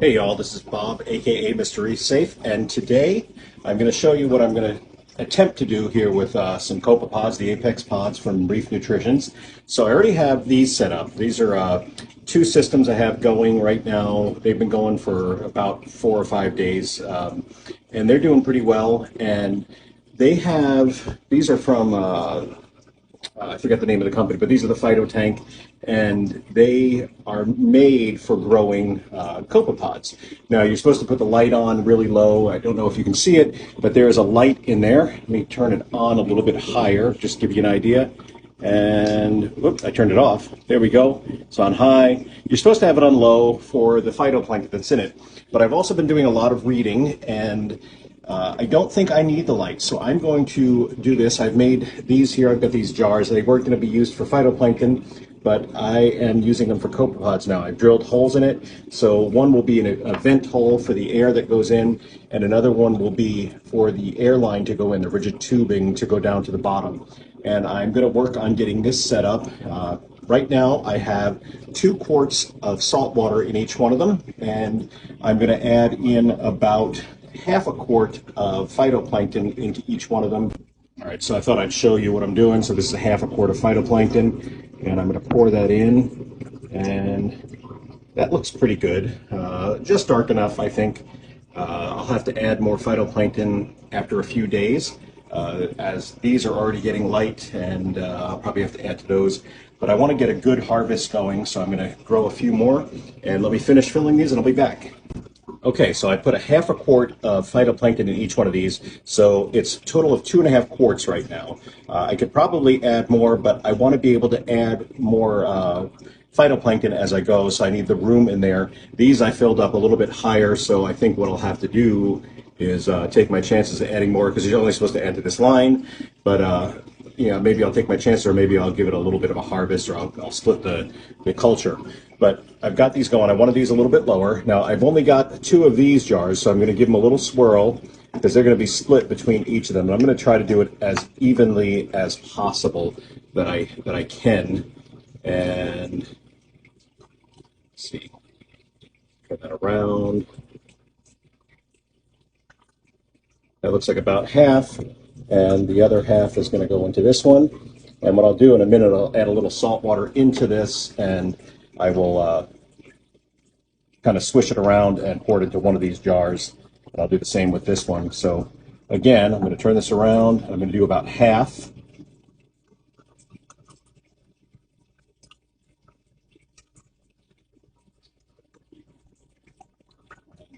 Hey y'all, this is Bob, aka Mr. Reef Safe, and today I'm going to show you what I'm going to attempt to do here with some Copepods, the Apex pods from Reef Nutritions. So I already have these set up. These are two systems I have going right now. They've been going for about 4 or 5 days, and they're doing pretty well. And these are from I forget the name of the company, but these are the Phytotank, and they are made for growing copepods. Now, you're supposed to put the light on really low. I don't know if you can see it, but there is a light in there. Let me turn it on a little bit higher, just to give you an idea. And whoops, I turned it off. There we go. It's on high. You're supposed to have it on low for the phytoplankton that's in it. But I've also been doing a lot of reading, and I don't think I need the light, so I'm going to do this. I've made these here. I've got these jars. They weren't going to be used for phytoplankton, but I am using them for copepods now. I've drilled holes in it. So one will be a vent hole for the air that goes in, and another one will be for the air line to go in, the rigid tubing to go down to the bottom. And I'm going to work on getting this set up. Right now I have 2 quarts of salt water in each one of them, and I'm going to add in about half a quart of phytoplankton into each one of them. All right, so I thought I'd show you what I'm doing. So this is a half a quart of phytoplankton, and I'm going to pour that in, and that looks pretty good. Just dark enough, I think. I'll have to add more phytoplankton after a few days, as these are already getting light, and I'll probably have to add to those. But I want to get a good harvest going, so I'm going to grow a few more, and let me finish filling these, and I'll be back. Okay, so I put a half a quart of phytoplankton in each one of these, so it's a total of 2.5 quarts right now. I could probably add more, but I want to be able to add more phytoplankton as I go, so I need the room in there. These I filled up a little bit higher, so I think what I'll have to do is take my chances of adding more, because you're only supposed to add to this line, but maybe I'll take my chance, or maybe I'll give it a little bit of a harvest, or I'll split the culture. But I've got these going. I wanted these a little bit lower. Now, I've only got 2 of these jars, so I'm going to give them a little swirl, because they're going to be split between each of them. And I'm going to try to do it as evenly as possible that I can. And let's see, turn that around. That looks like about half, and the other half is going to go into this one. And what I'll do in a minute, I'll add a little salt water into this, and I will kind of swish it around and pour it into one of these jars. And I'll do the same with this one. So again, I'm going to turn this around. I'm going to do about half.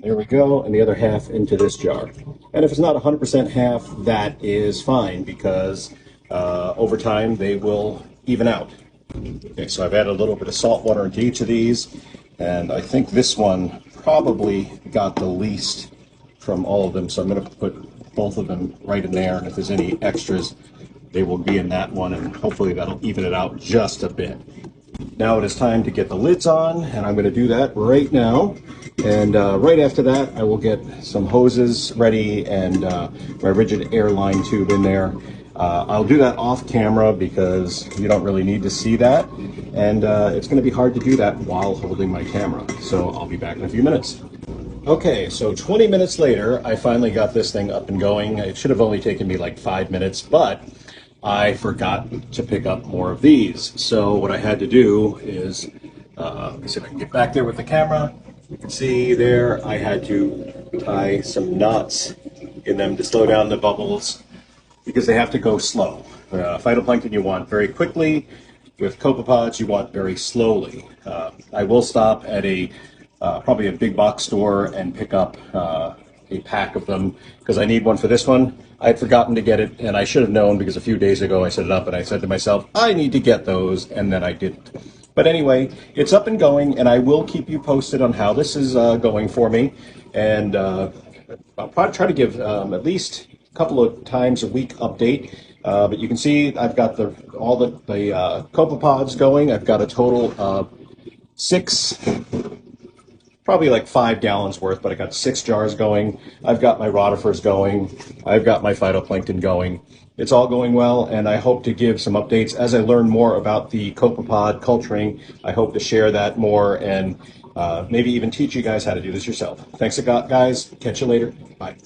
There we go, and the other half into this jar. And if it's not 100% half, that is fine, because over time they will even out. Okay, so I've added a little bit of salt water into each of these, and I think this one probably got the least from all of them, so I'm going to put both of them right in there, and if there's any extras, they will be in that one, and hopefully that'll even it out just a bit. Now it is time to get the lids on, and I'm going to do that right now. And right after that, I will get some hoses ready and my rigid airline tube in there. I'll do that off camera because you don't really need to see that. And it's going to be hard to do that while holding my camera. So I'll be back in a few minutes. Okay, so 20 minutes later, I finally got this thing up and going. It should have only taken me like 5 minutes, but I forgot to pick up more of these. So what I had to do is, let me see if I can get back there with the camera. You can see there I had to tie some knots in them to slow down the bubbles, because they have to go slow. Phytoplankton you want very quickly. With copepods you want very slowly. I will stop at probably a big box store and pick up a pack of them, because I need one for this one. I had forgotten to get it, and I should have known, because a few days ago I set it up and I said to myself, I need to get those, and then I didn't. But anyway, it's up and going, and I will keep you posted on how this is going for me. And I'll probably try to give at least a couple of times a week update. But you can see I've got all the copepods going. I've got a total of 6, probably like 5 gallons worth, but I got 6 jars going. I've got my rotifers going. I've got my phytoplankton going. It's all going well, and I hope to give some updates as I learn more about the copepod culturing. I hope to share that more and maybe even teach you guys how to do this yourself. Thanks a lot, guys. Catch you later. Bye.